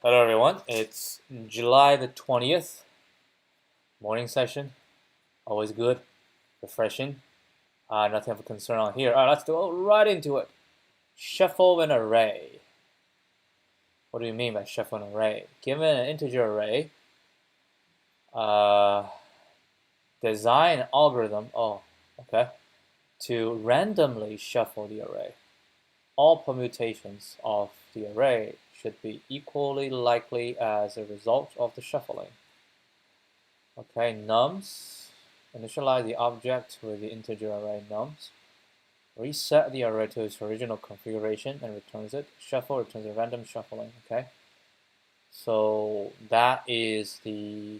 Hello everyone, it's July the 20th, morning session, always good, refreshing, nothing of a concern on here. Alright, let's go right into it. Shuffle an array. What do you mean by shuffle an array? Given an integer array, design an algorithm, to randomly shuffle the array. All permutations of the array should be equally likely as a result of the shuffling. Okay, nums, initialize the object with the integer array nums. Reset the array to its original configuration and returns it. Shuffle returns a random shuffling, okay? So that is the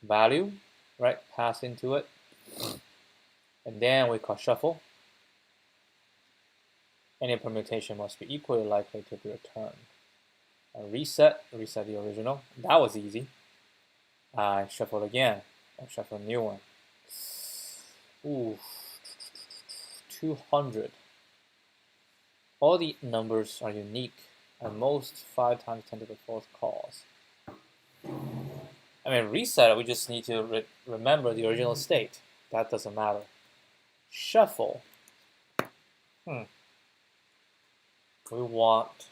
value, right, passed into it. And then we call shuffle. Any permutation must be equally likely to be returned. Reset the original. That was easy. Shuffle again. I'll shuffle a new one. Ooh, 200. All the numbers are unique, at most 5 times 10 to the 4th cause. I mean, reset, we just need to remember the original state. That doesn't matter. Shuffle. We want,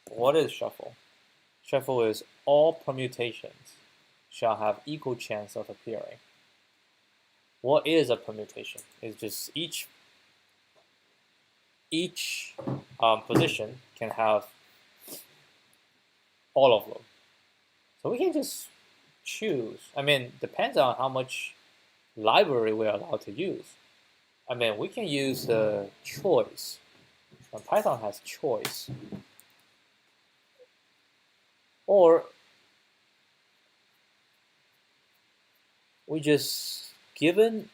what is shuffle? Shuffle is all permutations shall have equal chance of appearing. What is a permutation? It's just each position can have all of them. So we can just choose. I mean, depends on how much library we're allowed to use. I mean, we can use the choice. Python has choice. Or we just given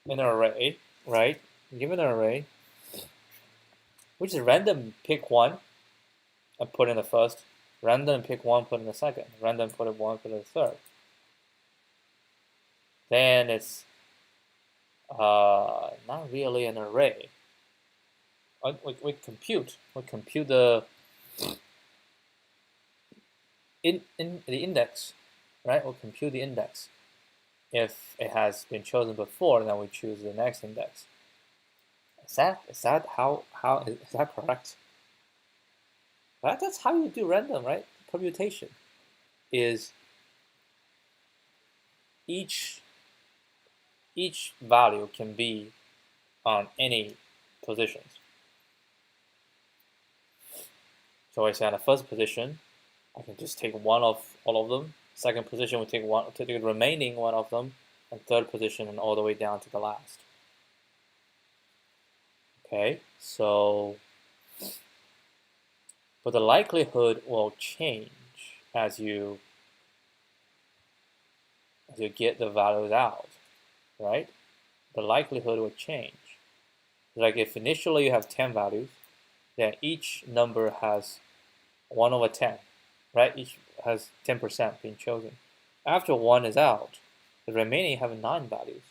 an array, right? Given an array, we just random pick one and put in the first, random pick one, put in the second, random put in one, put in the third. Then it's not really an array. We compute the in the index, right? We'll compute the index. If it has been chosen before, then we choose the next index. Is that correct? Right? That's how you do random, right? Permutation is each value can be on any positions. So I say on the first position, I can just take one of all of them. Second position, we take the remaining one of them, and third position, and all the way down to the last. Okay, so, but the likelihood will change as you get the values out, right? The likelihood will change. Like if initially you have 10 values, then each number has 1 over 10, right? Each has 10% being chosen. After 1 is out, the remaining have 9 values.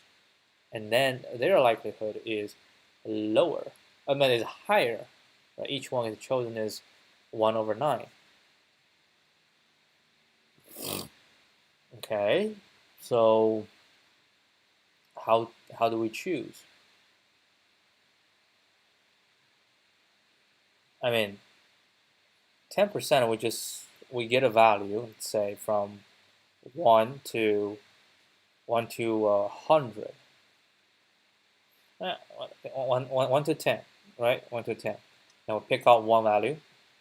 And then their likelihood is lower. I mean, it's higher. Right? Each one is chosen is 1 over 9. Okay, so how do we choose? I mean, 10% we get a value, let's say from 1 to 100. 1 to 10, right? 1 to 10. Now we'll pick out one value,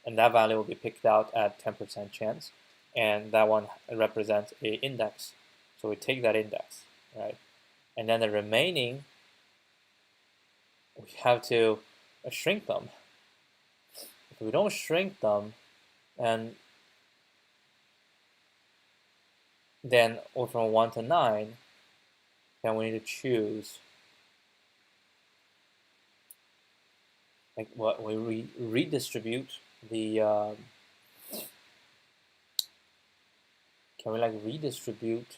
and that value will be picked out at 10% chance, and that one represents an index. So we take that index, right? And then the remaining, we have to shrink them. If we don't shrink them, and then from 1 to 9, then we need to choose like what we redistribute the can we like redistribute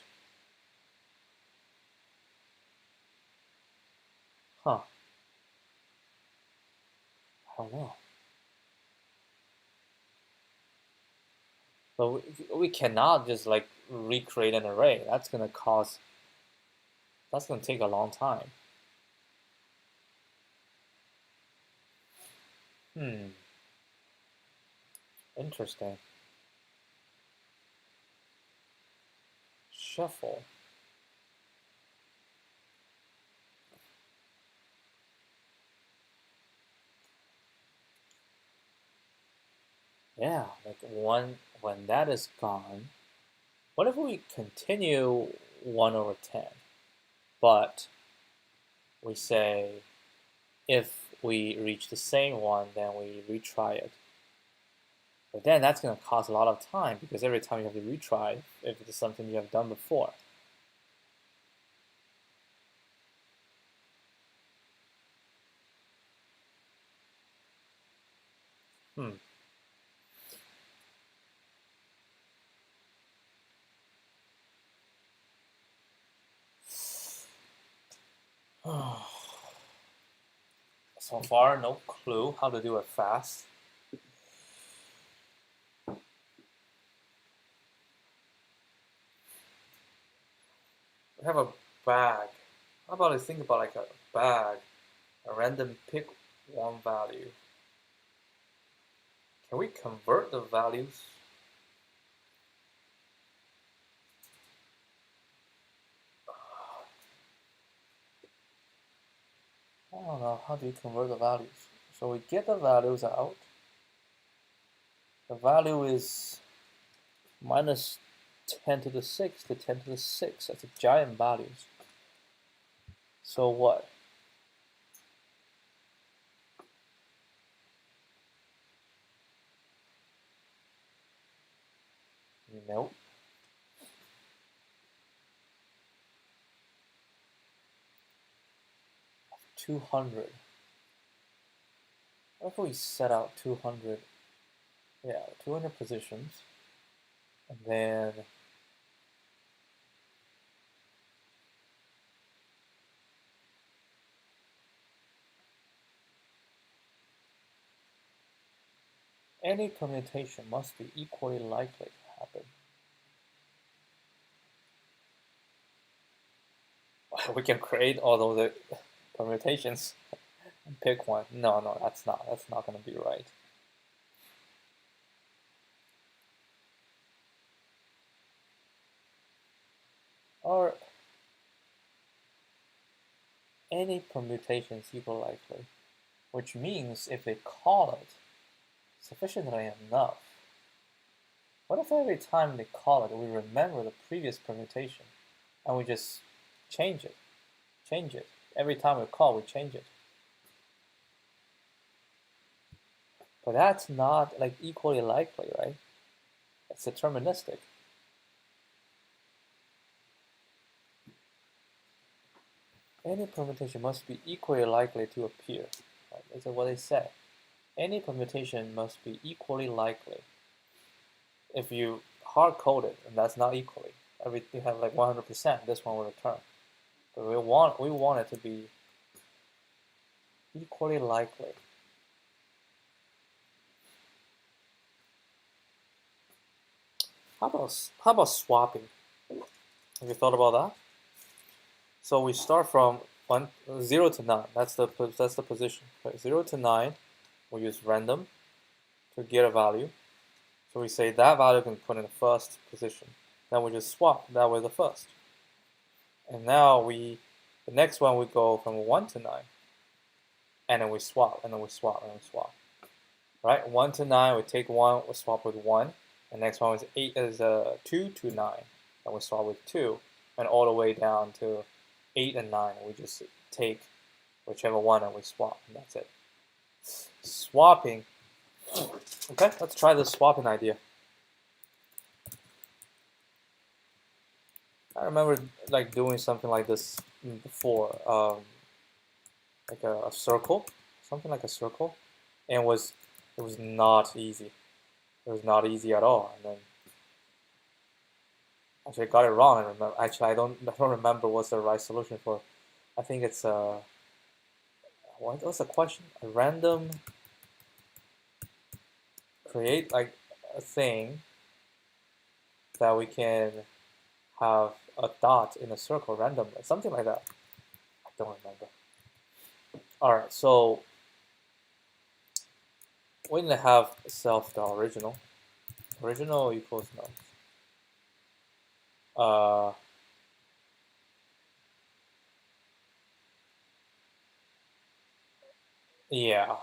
I don't know. But we cannot just like recreate an array. That's gonna take a long time. Interesting. Shuffle. Yeah, like when that is gone, what if we continue 1/10, but we say if we reach the same one, then we retry it. But then that's going to cost a lot of time because every time you have to retry if it's something you have done before. Hmm. So far, no clue how to do it fast. We have a bag. How about I think about like a bag, a random pick one value. Can we convert the values? I don't know, how do you convert the values? So we get the values out. The value is minus 10 to the 6 to 10 to the 6. That's a giant values. So what? Nope. 200. What if we set out 200? Yeah, 200 positions. And then any permutation must be equally likely to happen. We can create all those permutations and pick one. No, that's not going to be right. Or any permutation is equal likely, which means if they call it sufficiently enough, what if every time they call it, we remember the previous permutation and we just change it? Every time we call, we change it. But that's not like equally likely, right? It's deterministic. Any permutation must be equally likely to appear. Right? That's what they say. Any permutation must be equally likely. If you hard code it, and that's not equally. You have like 100%, this one will return. But we want it to be equally likely. How about swapping? Have you thought about that? So we start from 0 to 9. That's the position. Right? 0 to 9, we use random to get a value. So we say that value can put in the first position. Then we just swap that with the first. And now the next one we go from 1 to 9. And then we swap, and then we swap, and we swap. Right? 1 to 9, we take 1, we swap with 1. The next one is 2 to 9. And we swap with 2. And all the way down to 8 and 9. We just take whichever one and we swap, and that's it. Swapping. Okay, let's try the swapping idea. I remember like doing something like this before, like a circle, something like a circle, and it was not easy. It was not easy at all. And then actually I got it wrong. I remember. Actually, I don't remember what's the right solution for. I think it's what was the question? A random create like a thing that we can have a dot in a circle randomly, something like that. I don't remember. All right, so we're gonna have self.original. Original equals nums. Yeah,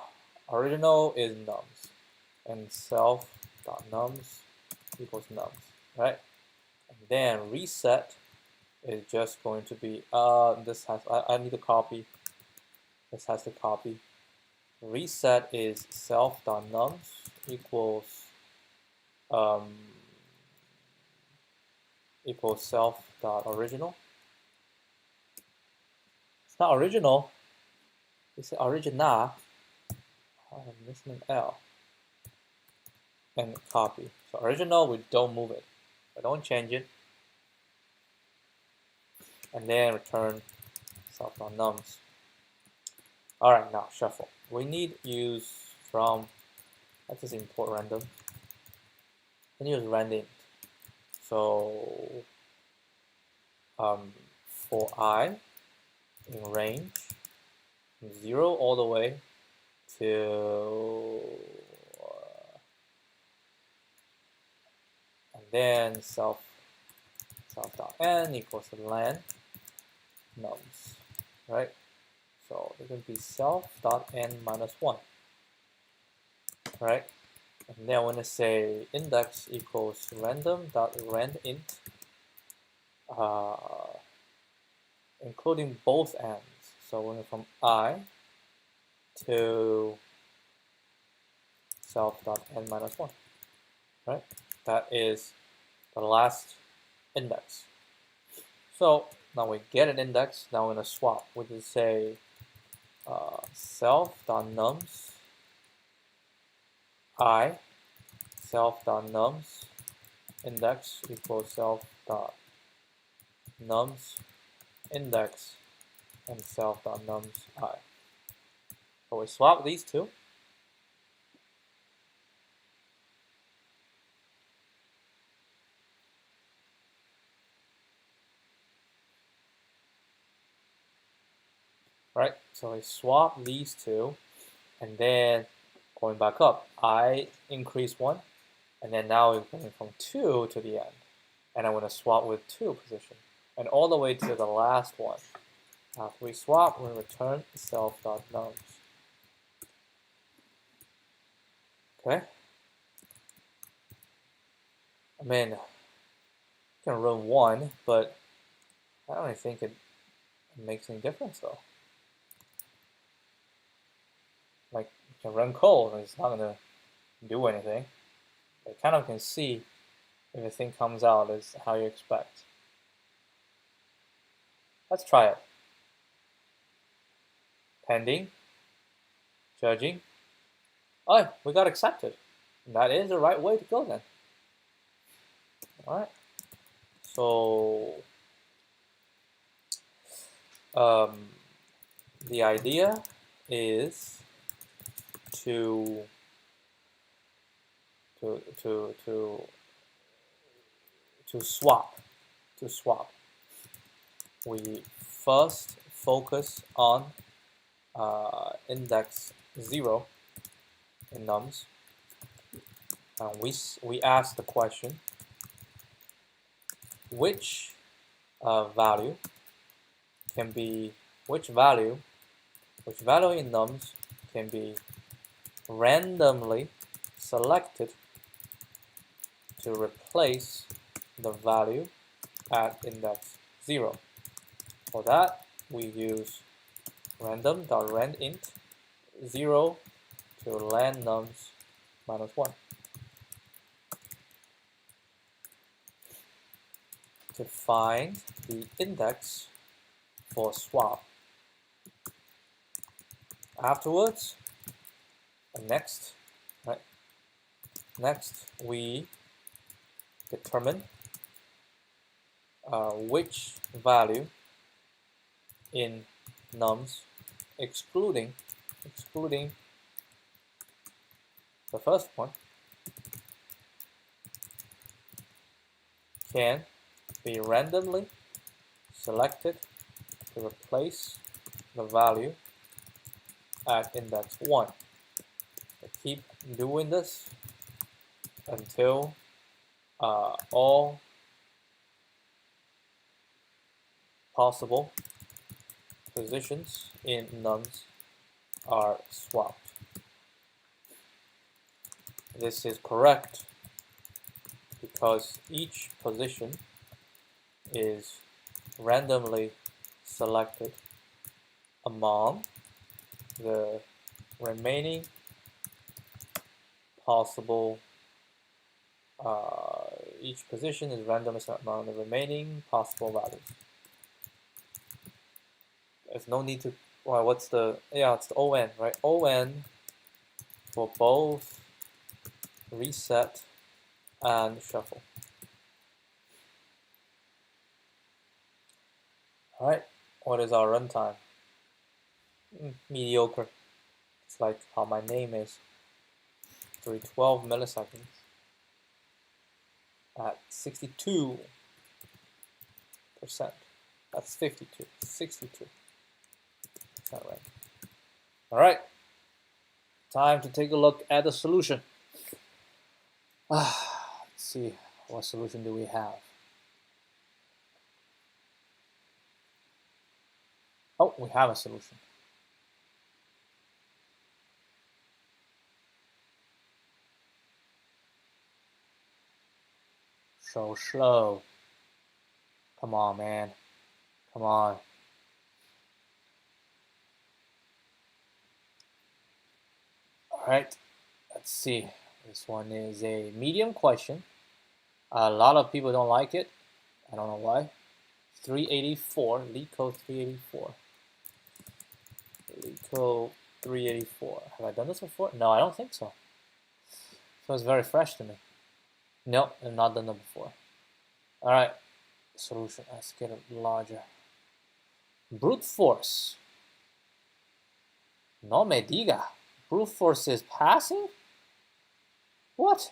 original is nums, and self.nums equals nums, right? And then reset is just going to be this has I need to copy. This has to copy. Reset is self.nums equals um, equals self.original. It's not original. It's original. Oh, I'm missing an L. And copy. So original, we don't move it. We don't change it. And then return self.nums. Alright, now shuffle. We need use from, let's just import random. And use randint. So for I in range from 0 all the way to and then self.n equals to len nums, right? So it can be self.n minus 1, right? And then I'm going to say index equals random.randint, including both ends. So we're going from I to self.n minus 1, right? That is the last index. So now we get an index. Now we're going to swap. We can say self.nums I self.nums index equals self.nums index and self.nums I. So we swap these two. Right, so we swap these two, and then going back up, I increase 1, and then now we're going from 2 to the end. And I'm going to swap with 2 position, and all the way to the last one. After we swap, we return self.nums. Okay? I mean, you can run 1, but I don't really think it makes any difference though. Like, you can run code, and it's not going to do anything. You kind of can see if the thing comes out as how you expect. Let's try it. Pending, judging. Oh, we got accepted. That is the right way to go then. All right. So the idea is to swap. We first focus on index 0 in nums. We ask the question, which value in nums can be randomly selected to replace the value at index 0. For that, we use random.randint 0 to len nums minus 1. To find the index for swap. Afterwards, next we determine which value in nums, excluding the first one, can be randomly selected to replace the value at index 1. So keep doing this until all possible positions in nums are swapped. This is correct because each position is randomly selected among the remaining possible, each position is randomly selected among the remaining possible values. There's no need to, well, what's the, yeah, it's the ON, right? ON for both reset and shuffle. All right, what is our runtime? Mediocre. It's like how my name is. 312 milliseconds at 62%. That's 52, 62%, right? All right, time to take a look at the solution. Let's see, what solution do we have? Oh, we have a solution. So slow. Come on, man. Come on. All right, let's see. This one is a medium question. A lot of people don't like it. I don't know why. 384, LeetCode 384. LeetCode 384. Have I done this before? No, I don't think so. So it's very fresh to me. No, I've not done it before. All right, solution. Let's get it larger. Brute force. No me diga. Brute force is passing? What?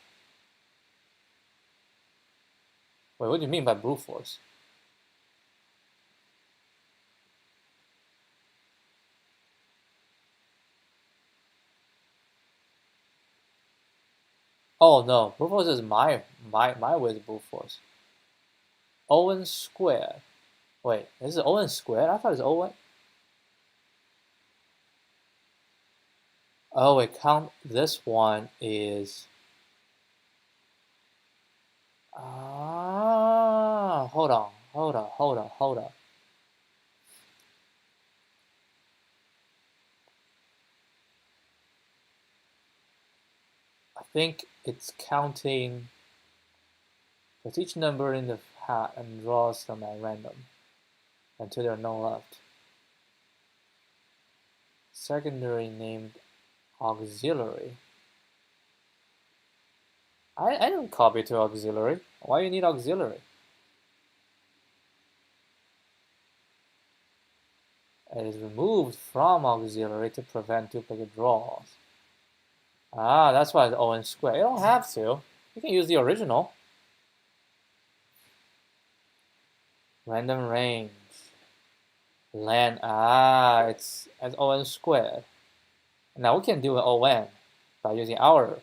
Wait, what do you mean by brute force? Oh no, brute force is my way of brute force. Owen squared. Wait, this is Owen squared? I thought it was Owen. Oh, wait, count this one is. Hold on. I think it's counting, puts each number in the hat and draws them at random until there are none left. Secondary named auxiliary. I didn't copy to auxiliary. Why do you need auxiliary? It is removed from auxiliary to prevent duplicate draws. That's why it's O squared. You don't have to. You can use the original. Random range. Len, it's as O squared. Now we can do an ON by using our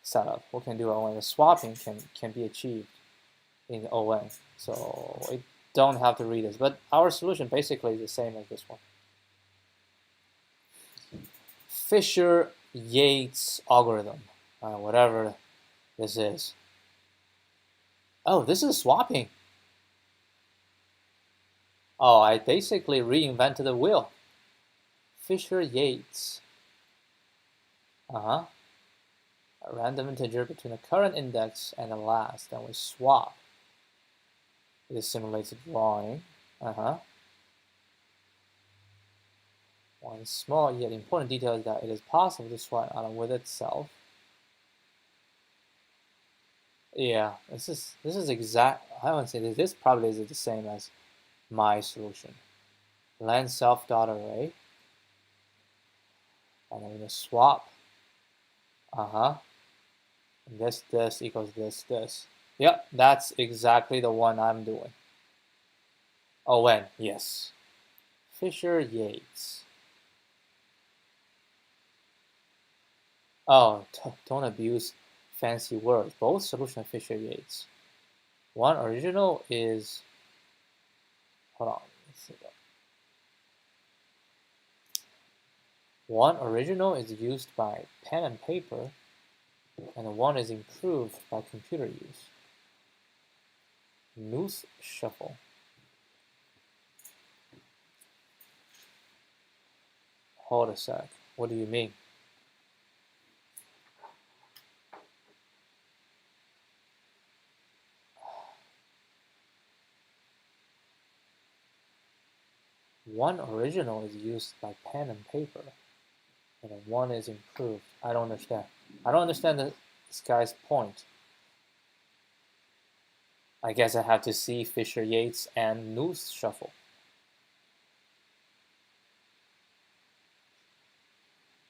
setup. We can do ON. The swapping can be achieved in ON. So we don't have to read this. But our solution basically is the same as this one. Fisher-Yates algorithm, whatever this is. Oh, this is swapping. Oh, I basically reinvented the wheel. Fisher-Yates. A random integer between the current index and the last, then we swap. This simulates a drawing. One small yet important detail is that it is possible to swap an item with itself. Yeah, this is exact. I wouldn't say this. This probably is the same as my solution. Len self dot array, and then we're gonna swap. This equals this. Yep, that's exactly the one I'm doing. Oh, when? Yes. Fisher-Yates. Oh, don't abuse fancy words. Both solution Fisher-Yates. One original is, hold on, let's see. One original is used by pen and paper, and one is improved by computer use. Noose shuffle. Hold a sec. What do you mean? One original is used by pen and paper, and one is improved. I don't understand. I don't understand this guy's point. I guess I have to see Fisher-Yates and Noose shuffle.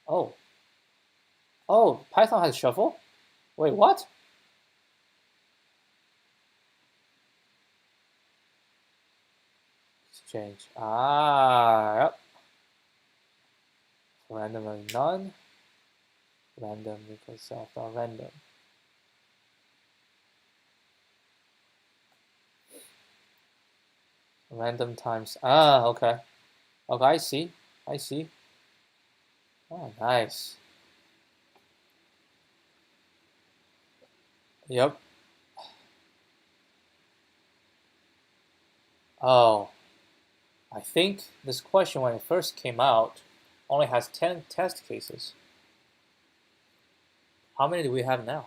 Oh. Oh, Python has shuffle? Wait, what? Let's change. Ah, yep. Random and none. Random equals self.random. Random times. Ah, okay. Okay, I see. I see. Oh, nice. Yep. Oh, I think this question, when it first came out, only has 10 test cases. How many do we have now?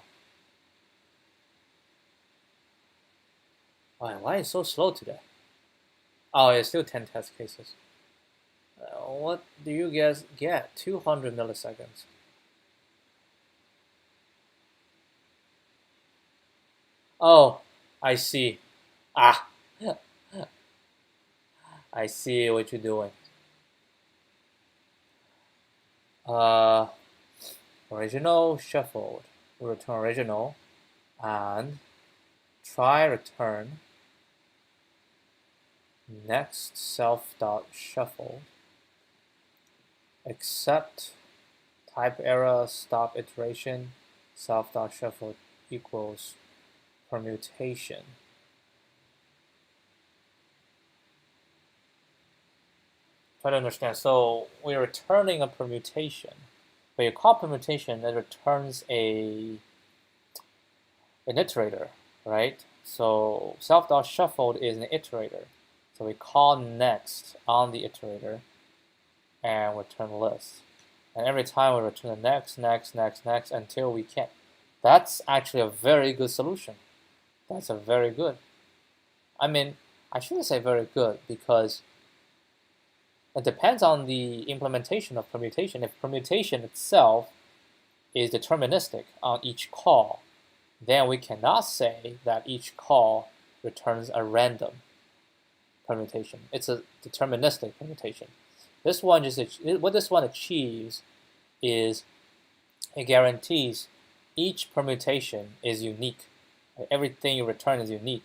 Why is it so slow today? Oh, it's still 10 test cases. What do you guys get? 200 milliseconds. Oh, I see. Ah, I see what you're doing. Uh, Original shuffled. Return original and try return next self.shuffle except type error stop iteration self.shuffle equals permutation. Try to understand. So we're returning a permutation. But you call permutation, it returns an iterator, right? So self.shuffled is an iterator. So we call next on the iterator and return list. And every time we return the next until we can. That's actually a very good solution. That's a very good. I mean, I shouldn't say very good because it depends on the implementation of permutation. If permutation itself is deterministic on each call, then we cannot say that each call returns a random permutation. It's a deterministic permutation. This one what this one achieves is it guarantees each permutation is unique. Everything you return is unique,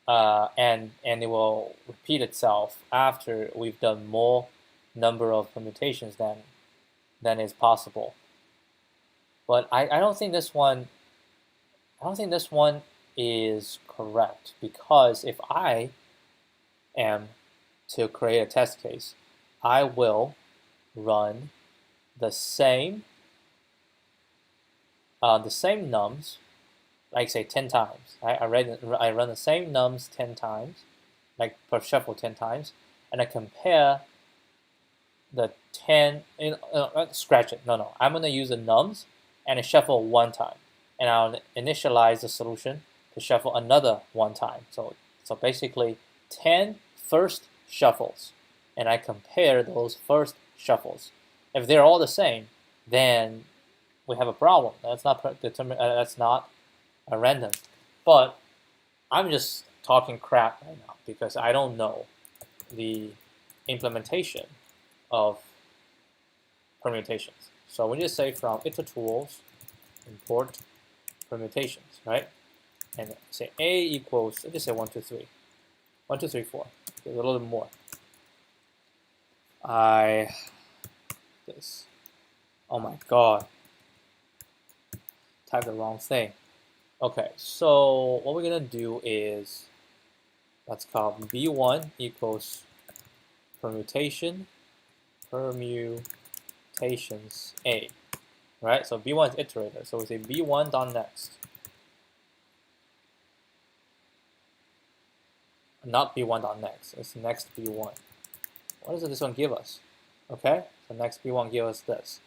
and it will repeat itself after we've done more number of permutations than is possible. But I don't think this one. I don't think this one is correct because if I am to create a test case, I will run the same nums, like say 10 times. I run the same nums 10 times, like per shuffle 10 times, and I compare the 10. Scratch it. No, I'm gonna use the nums and I shuffle one time, and I'll initialize the solution to shuffle another one time. So basically 10 first shuffles, and I compare those first shuffles. If they're all the same, then we have a problem. That's not that's not a random. But I'm just talking crap right now because I don't know the implementation of permutations. So we just say from iter tools import permutations, right? and say A equals, let's just say 1, 2, 3. 1, 2, 3, 4. There's a little bit more. This. Oh my god. Type the wrong thing. Okay, so what we're gonna do is, let's call B1 equals permutations A. Right? So B1 is iterator. So we say B1.next. Not B1.next. It's next B1. What does this one give us? Okay, so next B1 give us this.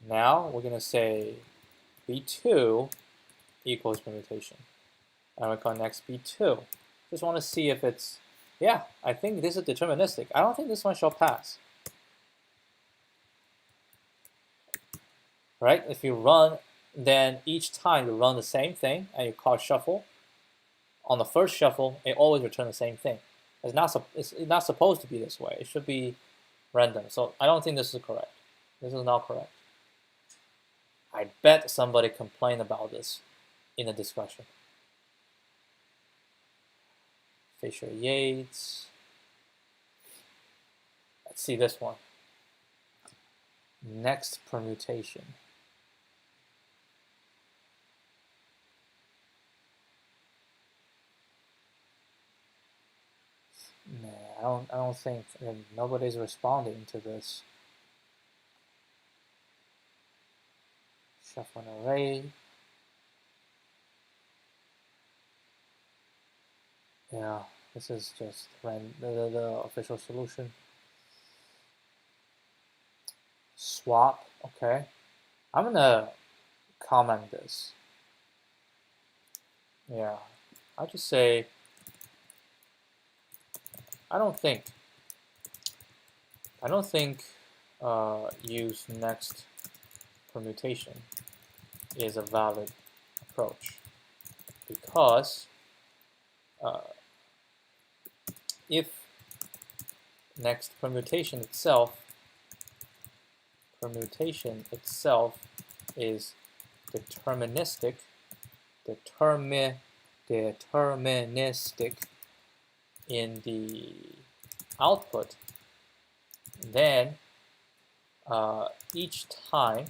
Now we're gonna say B2 equals permutation. And we call next B2. Just want to see if it's, yeah, I think this is deterministic. I don't think this one shall pass. Right? If you run, then each time you run the same thing and you call shuffle, on the first shuffle, it always returns the same thing. It's not supposed to be this way. It should be random. So I don't think this is correct. This is not correct. I bet somebody complained about this in the discussion. Fisher Yates. Let's see this one. Next permutation. Nah, I don't think nobody's responding to this. Shuffle an array. Yeah, this is just the official solution. Swap, okay. I'm gonna comment this. Yeah, I'll just say, I don't think use next permutation is a valid approach, because if next permutation itself is deterministic in the output, then each time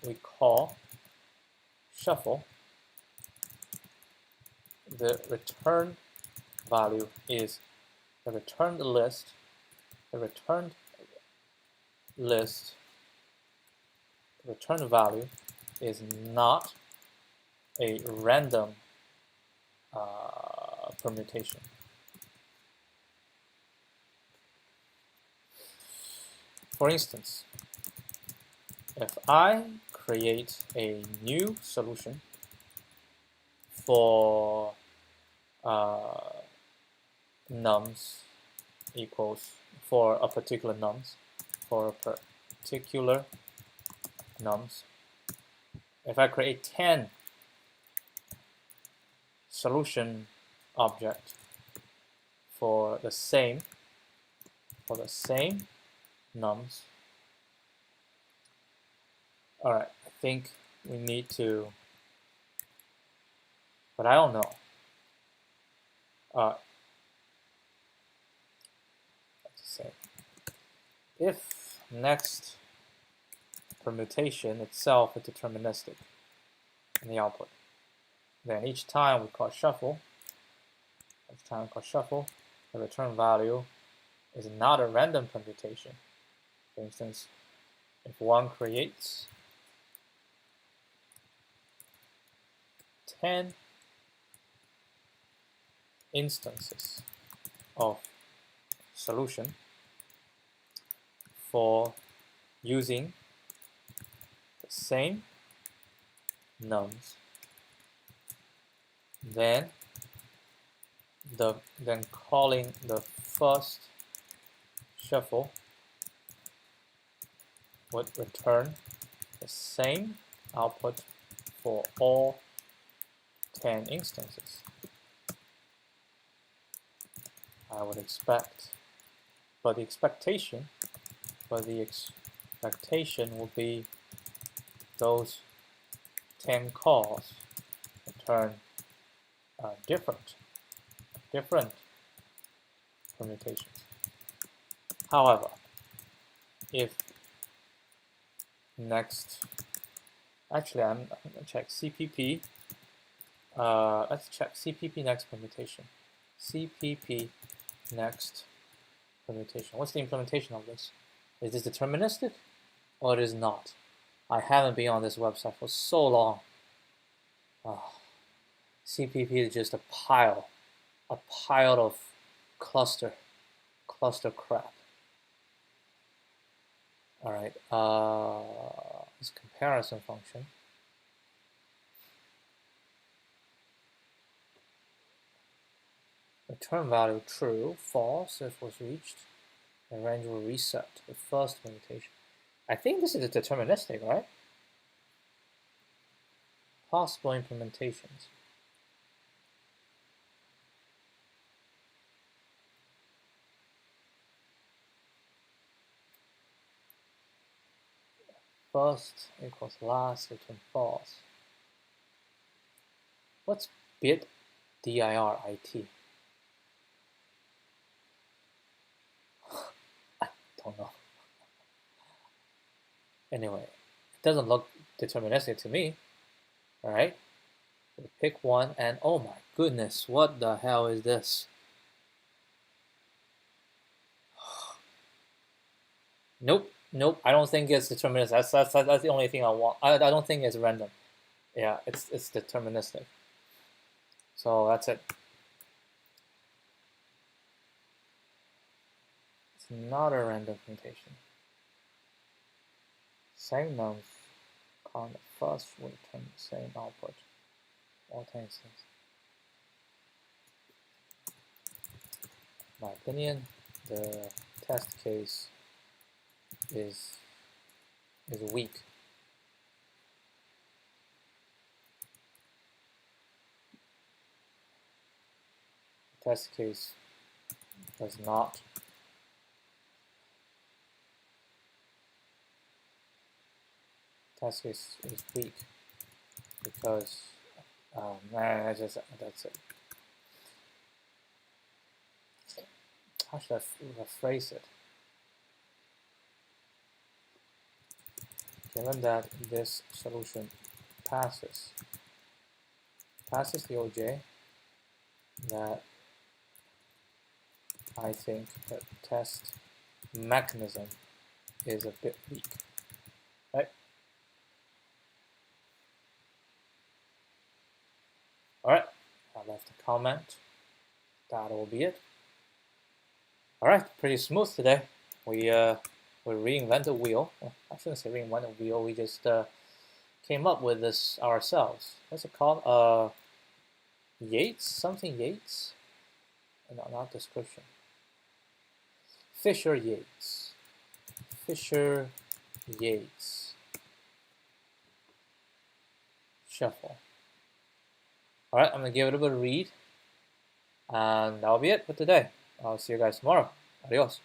we call shuffle, the return value is the returned list. The return value is not a random permutation. For instance, if I create a new solution for nums equals for a particular nums, if I create 10 solution object for the same nums, all right, I think we need to, but I don't know. Let's say if next permutation itself is deterministic in the output, then each time we call shuffle, the return value is not a random permutation. For instance, if one creates 10 instances of solution for using the same nums, then calling the first shuffle would return the same output for all 10 instances. I would expect, but the expectation will be those 10 calls return different permutations. However, if next, actually I'm gonna check CPP. Let's check CPP next permutation. CPP next permutation. What's the implementation of this? Is this deterministic or it is not? I haven't been on this website for so long. Oh, CPP is just a pile of cluster crap. All right, this comparison function. Return value true, false if was reached. The range will reset. The first permutation. I think this is deterministic, right? Possible implementations. First equals last, return false. What's bit dirit? I don't know. Anyway, it doesn't look deterministic to me. All right, we pick one, and oh my goodness, what the hell is this? Nope, I don't think it's deterministic. That's the only thing I want. I don't think it's random. Yeah, it's deterministic. So that's it. It's not a random permutation. Same nums count first will return the same output. All instances. In my opinion, the test case is weak. The test case does not test case is weak because that's it. How should I phrase it? Given that this solution passes the OJ, that I think the test mechanism is a bit weak, right? All right, I left a comment. That will be it. All right, pretty smooth today. We reinvented the wheel. Well, I shouldn't say reinvented the wheel. We just came up with this ourselves. What's it called? Yates? Something Yates? No, not description. Fisher-Yates. Fisher-Yates. Shuffle. All right, I'm gonna give it a bit of a read, and that'll be it for today. I'll see you guys tomorrow. Adios.